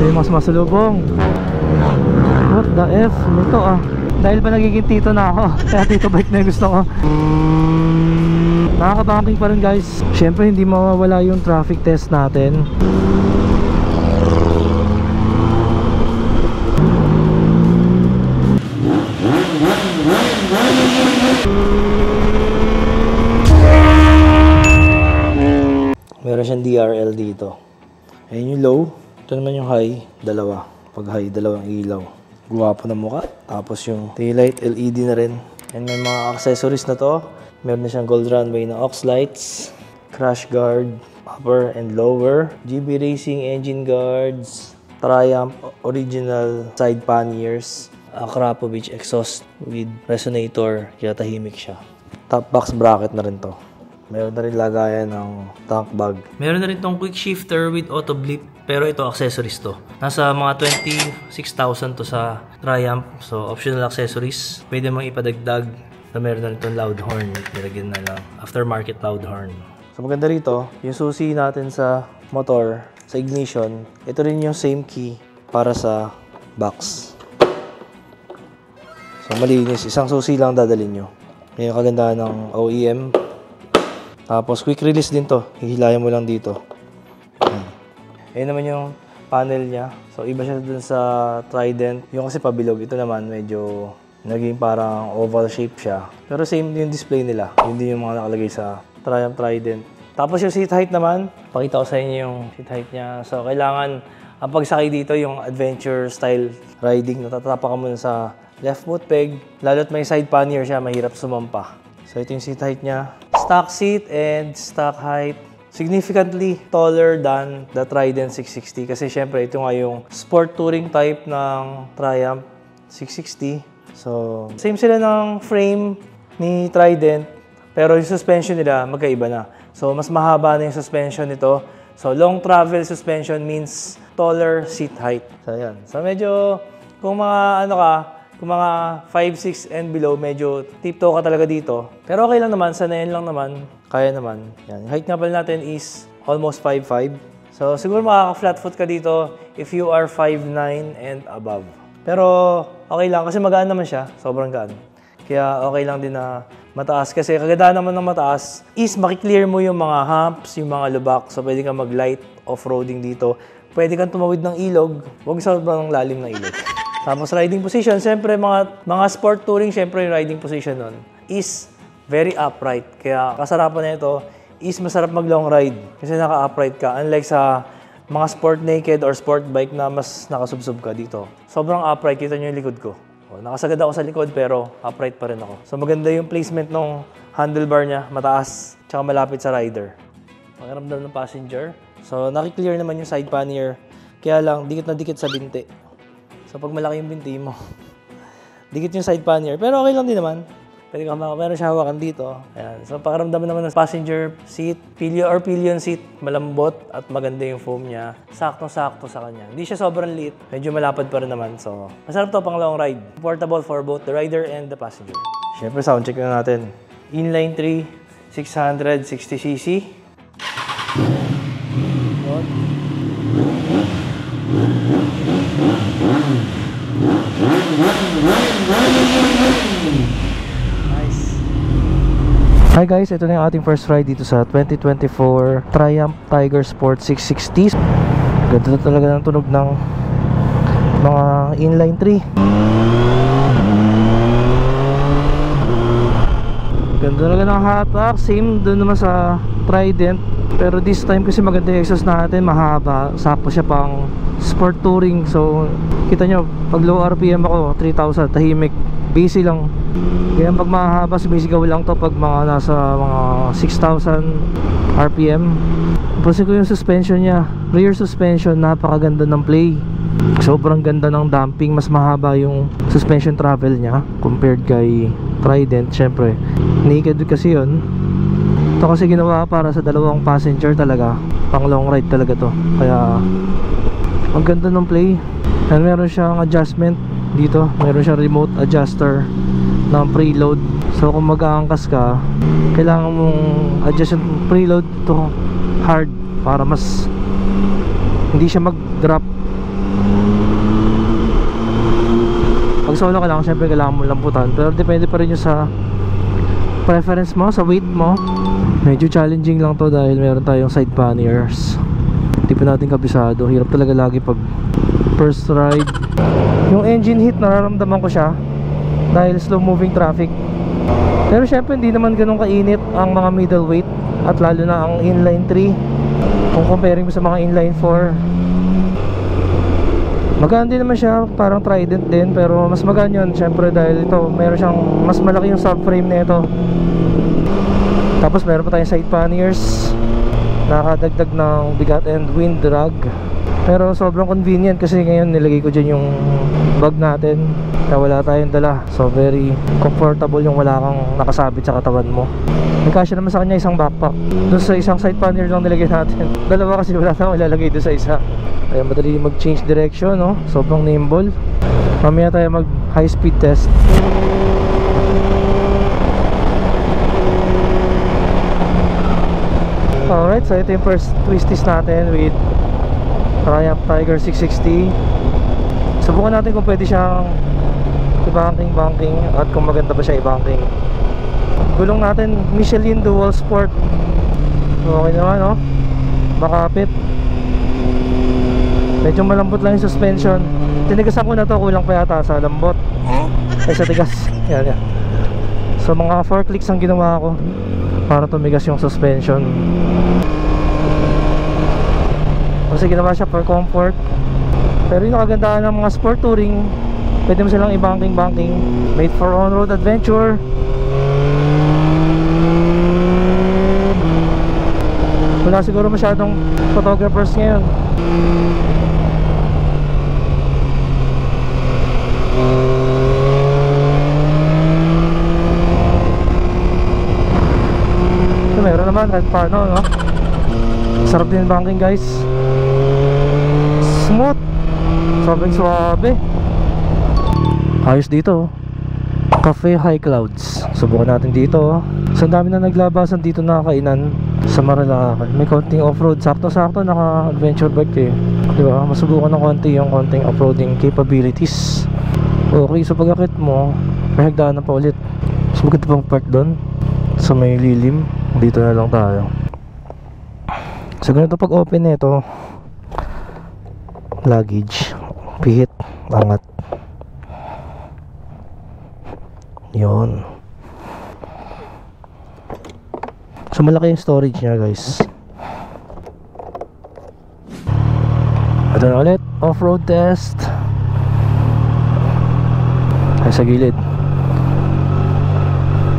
May mas masalubong. What the F? Nito dahil ba nagiging tito na ako, kaya tito bike na yung gusto ko. Nakakabanking pa rin guys. Syempre hindi mawawala yung traffic test natin. Meron siyang DRL dito. Ayun yung low. Ito naman yung high, dalawa. Pag high, dalawang ilaw. Guwapo na mukha. Tapos yung taillight, LED na rin. And may mga accessories na to. Meron na siyang gold runway na aux lights, crash guard, upper and lower, GB Racing engine guards, Triumph original side panniers, Akrapovic exhaust with resonator, kaya tahimik siya. Top box bracket na rin to. Meron na rin lagayan ng tank bag. Meron na rin tong quick shifter with auto blip. Pero ito accessories to. Nasa mga 26,000 to sa Triumph. So optional accessories. Pwede mong ipadagdag. So meron na rin itong loud horn. Nilagyan na lang. Aftermarket loud horn. So maganda rito, yung susi natin sa motor, sa ignition, ito rin yung same key para sa box. So malinis. Isang susi lang dadalhin nyo. Yan yung kagandahan ng OEM. Tapos quick release din to. Hihilayan mo lang dito. Ayan naman yung panel niya. So iba siya dun sa Trident. Yung kasi pabilog. Ito naman medyo naging parang oval shape siya. Pero same yung display nila. Hindi yung mga nakalagay sa Triumph Trident. Tapos yung seat height naman. Pakita ko sa inyo yung seat height niya. So kailangan ang pagsakay dito yung adventure style riding. Natatapa ka muna sa left foot peg. Lalo't may side pannier siya. Mahirap sumampa. So ito yung seat height niya. Stock seat and stock height significantly taller than the Trident 660 kasi syempre ito nga yung sport touring type ng Triumph 660. So same sila ng frame ni Trident pero yung suspension nila magkaiba na. So mas mahaba na yung suspension nito. So long travel suspension means taller seat height. So yan. So medyo kung mga ano ka, kung mga 5'6" and below, medyo tiptoe ka talaga dito. Pero okay lang naman, sanayin lang naman. Kaya naman. Yan. Height nga pala natin is almost 5'5". So siguro makaka-flat foot ka dito if you are 5'9" and above. Pero okay lang kasi magaan naman siya. Sobrang gaan. Kaya okay lang din na mataas. Kasi kagandahan naman ng mataas is makiklear mo yung mga humps, yung mga lubak. So pwede kang mag-light off-roading dito. Pwede kang tumawid ng ilog. Huwag sobrang lalim ng ilog. Tapos riding position, siyempre mga sport touring, siyempre yung riding position nun is very upright. Kaya kasarapan na ito is masarap mag long ride kasi naka-upright ka. Unlike sa mga sport naked or sport bike na mas nakasubsob ka dito. Sobrang upright, kita nyo yung likod ko. Nakasagad ako sa likod pero upright pa rin ako. So maganda yung placement ng handlebar niya, mataas, tsaka malapit sa rider. Pakiramdam ng passenger. So nakiklear naman yung side pannier, kaya lang dikit na dikit sa binti. So pag malaki yung binti mo, dikit yung side pannier. Pero okay lang din naman. Pwede ka meron siya hawakan dito. Ayan. So pakiramdam naman ng passenger seat, pillion seat, malambot at maganda yung foam niya. Sakto-sakto sa kanya. Hindi siya sobrang liit. Medyo malapad pa rin naman. So masarap to pang long ride. Portable for both the rider and the passenger. Siyempre sound check na natin. Inline 3, 660cc. Hi guys, ito na yung ating first ride dito sa 2024 Triumph Tiger Sport 660. Ganda na talaga ng tunog ng mga inline 3. Ganda talaga ng hatak. Same doon naman sa Trident. Pero this time kasi maganda yung exhaust natin, mahaba. Sakto siya pang sport touring. So kita nyo, pag low RPM ako 3,000, tahimik, busy lang. Kaya pag mahaba, sumisigaw lang to pag mga nasa mga 6,000 RPM. Pansin ko yung suspension niya, rear suspension, napakaganda ng play. Sobrang ganda ng damping. Mas mahaba yung suspension travel niya compared kay Trident. Syempre naked kasi yun. Ito kasi ginawa para sa dalawang passenger talaga, pang long ride talaga to. Kaya ang ganda ng play. And meron siyang adjustment dito, meron siyang remote adjuster ng preload. So kung mag-aangkas ka, kailangan mong adjust yung preload to hard para mas hindi siya mag-drop Pag solo ka lang, syempre kailangan mo lamputan, pero depende pa rin yun sa preference mo, sa weight mo. Medyo challenging lang to dahil meron tayong side panniers. Hindi pa natin kabisado. Hirap talaga lagi pag first ride. Yung engine heat, nararamdaman ko siya dahil slow moving traffic. Pero syempre hindi naman ganun kainit ang mga middleweight, at lalo na ang inline 3 kung comparing mo sa mga inline 4. Magaan din naman siya, parang Trident din, pero mas magaan yun syempre dahil ito meron siyang mas malaki yung subframe na ito. Tapos meron pa tayong side panniers, nakadagdag ng bigat and wind drag. Pero sobrang convenient kasi ngayon nilagay ko dyan yung bag natin na wala tayong dala, so very comfortable yung wala kang nakasabit sa katawan mo. Nagkasya naman sa kanya isang backpack. Doon sa isang side pannier lang nilagay natin. Dalawa kasi wala nang ilalagay doon sa isa. Ayan, madali mag change direction, no? Sobrang nimble. Mamaya tayo mag high speed test. Alright, so ito yung first twisties natin with Triumph Tiger 660. Subukan natin kung pwede siyang i-banking at kung maganda ba siya i-banking. Gulong natin Michelin Dual Sport. Okay naman, no? Makapit. Medyo malambot lang yung suspension. Tinigasan ko na to, kulang pa yata sa lambot ay sa tigas. Yan, yan. So mga 4 clicks ang ginawa ko para tumigas yung suspension. Kasi ginawa siya for comfort. Pero yung kagandahan ng mga sport touring, pwede mo silang i-banking. Made for on-road adventure. Wala siguro masyadong photographers ngayon. So, meron naman kahit paano, no? Sarap din banking, guys. Smooth. Sobrang suabe. Ayos dito. Cafe High Clouds. Subukan natin dito. So dami na naglabasan dito na kainan sa Marilaki. May konting off-road. Sakto-sakto naka-adventure bike eh. Diba? Masubukan ng konti yung konting off-roading capabilities. Okay, so pag-akit mo, may hagdanan pa ulit. So maganda pang park doon sa may lilim. Dito na lang tayo. So ganito pag open nito, luggage, pihit, angat. Yun. So malaki yung storage niya, guys. Ito na ulit, off-road test. Ay sa gilid.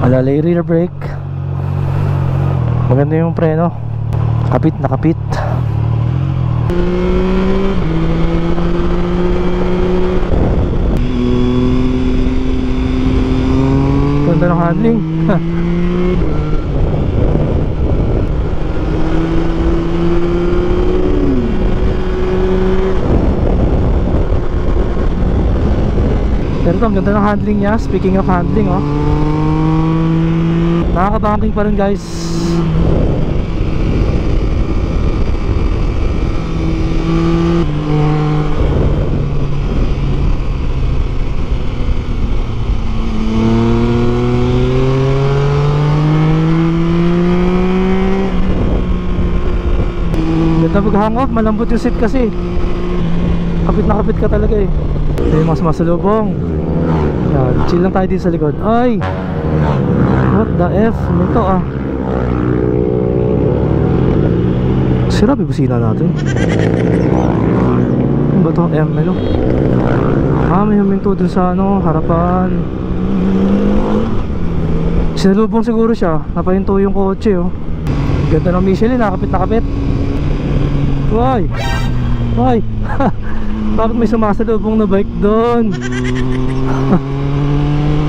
Alalay rear brake. Maganda yung preno. Kapit na kapit. Ganda ng handling. Pero ito, ang ganda ng handling niya. Speaking of handling, oh, nakaka-banking pa rin, guys. Ganda mag-hang off, malambot yung seat kasi. Kapit na kapit ka talaga eh. Ito yung mas masalubong. Yan, chill lang tayo dito sa likod. Ay! What the F? Nito ah. Sira bibusina natin. Ano ba ito? Melo. Ah, may huminto dun sa ano, harapan. Sinalubong siguro siya. Napahinto yung kotse oh. Ganda ng Michelin, nakapit na kapit. Why? Why? Bakit may sumasalubong na bike doon?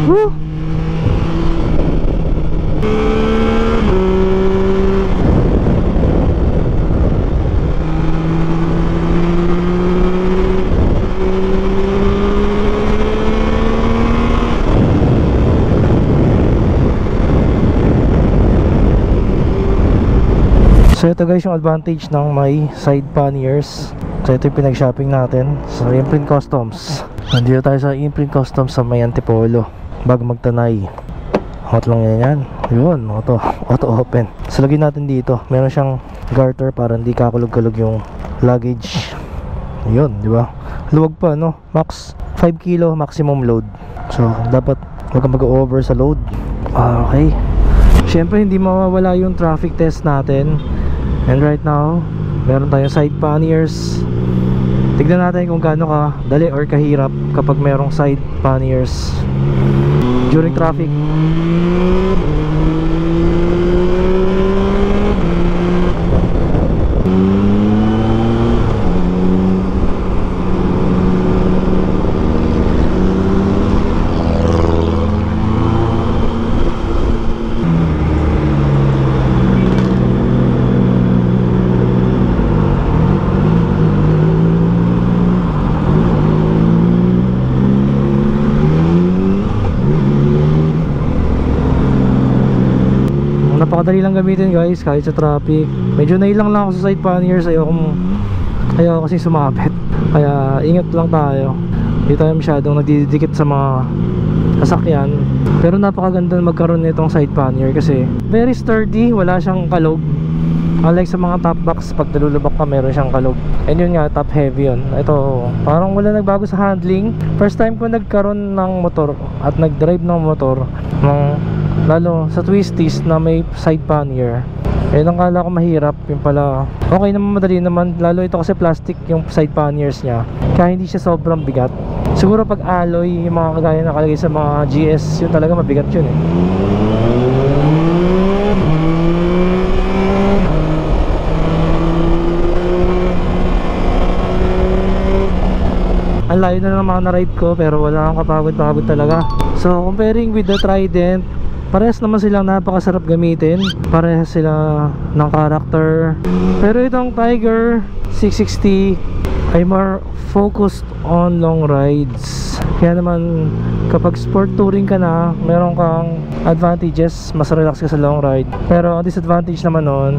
Woo! So ito guys yung advantage ng may side panniers. So ito yung pinag-shopping natin sa Imprint Customs. Nandito tayo sa Imprint Customs sa may Antipolo bago magtanay. Hot lang yan. Yun, auto open. So lagyan natin dito. Meron siyang garter para hindi kakulog-kulog yung luggage. Yun, di ba? Luwag pa, no? Max 5 kilo maximum load. So dapat huwag kang mag-over sa load. Okay. Siyempre hindi mawawala yung traffic test natin. And right now, meron tayong side panniers. Tignan natin kung gaano ka dali or kahirap kapag merong side panniers during traffic. Napakadali lang gamitin guys kahit sa traffic. Medyo nailang lang ako sa side panniers. Ayoko kasi sumabit. Kaya ingat lang tayo. Hindi tayo masyadong nagdidikit sa mga sasakyan. Pero napakaganda magkaroon nitong side pannier kasi very sturdy, wala siyang kalog. Unlike sa mga top box, pag nalulubak ka meron siyang kalog. And yun nga, top heavy yun. Ito, parang wala nagbago sa handling. First time ko nagkaroon ng motor at nag-drive ng motor lalo sa twisties na may side pannier. Eh nang kala ko mahirap, yung pala okay naman, madali naman. Lalo ito kasi plastic yung side panniers niya, kaya hindi siya sobrang bigat. Siguro pag alloy, yung mga kagaya nakalagay sa mga GS, yun talaga mabigat yun eh. Ang layo na ng mga na-ride ko pero wala akong kapagod-pagod talaga. So comparing with the Trident, parehas naman silang napakasarap gamitin. Parehas sila ng character. Pero itong Tiger 660 ay more focused on long rides. Kaya naman kapag sport touring ka na, meron kang advantages, mas relax ka sa long ride. Pero ang disadvantage naman nun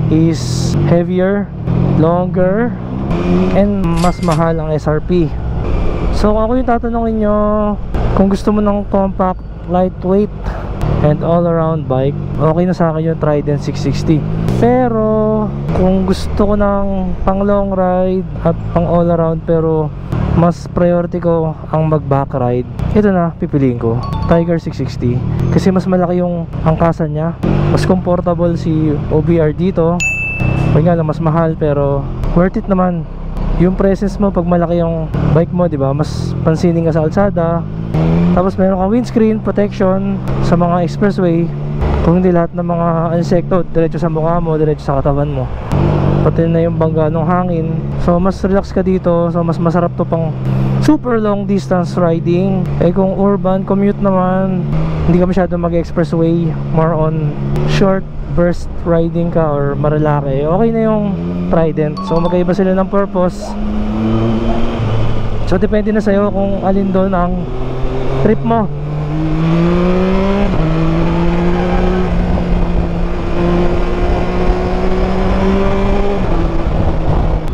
is heavier, longer, and mas mahal ang SRP. So kung ako yung tatanungin nyo, kung gusto mo ng compact, lightweight, and all around bike, okay na sa akin yung Trident 660. Pero kung gusto ko ng pang long ride at pang all around pero mas priority ko ang mag back ride, ito na pipiliin ko, Tiger 660. Kasi mas malaki yung angkasan niya, mas comfortable si OBR dito. Pag nga lang mas mahal pero worth it naman. Yung presence mo pag malaki yung bike mo, di ba? Mas pansinin ka sa kalsada. Tapos meron kang windscreen protection sa mga expressway. Kung hindi lahat ng mga insekto diretso sa mukha mo, diretso sa katawan mo. Pati na yung bangga ng hangin. So mas relax ka dito. So mas masarap to pang super long distance riding. Eh kung urban commute naman, hindi ka masyado mag-expressway, more on short burst riding ka or marilake, okay na yung Trident. So magkaiba sila ng purpose. So depende na sa'yo kung alin doon ang trip mo.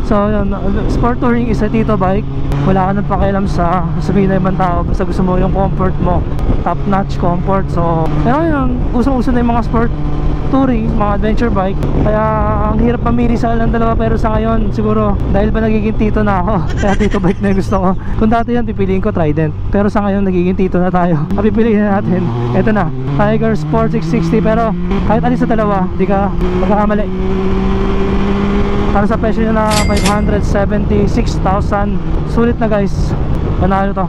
So yun, sport touring is a Tito bike. Wala ka nang pakialam sa sabihin na ibang tao. Basta gusto mo yung comfort mo, top notch comfort. So pero yun, usong-uso na yung mga sport touring, mga adventure bike. Kaya ang hirap mamili sa alang dalawa. Pero sa ngayon siguro dahil ba nagiging tito na ako, kaya Tito bike na yung gusto ko. Kung dati yan pipiliin ko Trident, pero sa ngayon nagiging tito na tayo. Pipiliin na natin, eto na, Tiger Sport 660. Pero kahit alin sa dalawa, di ka magkakamali. Para sa presyo nyo na 576,000, sulit na guys, panalo to.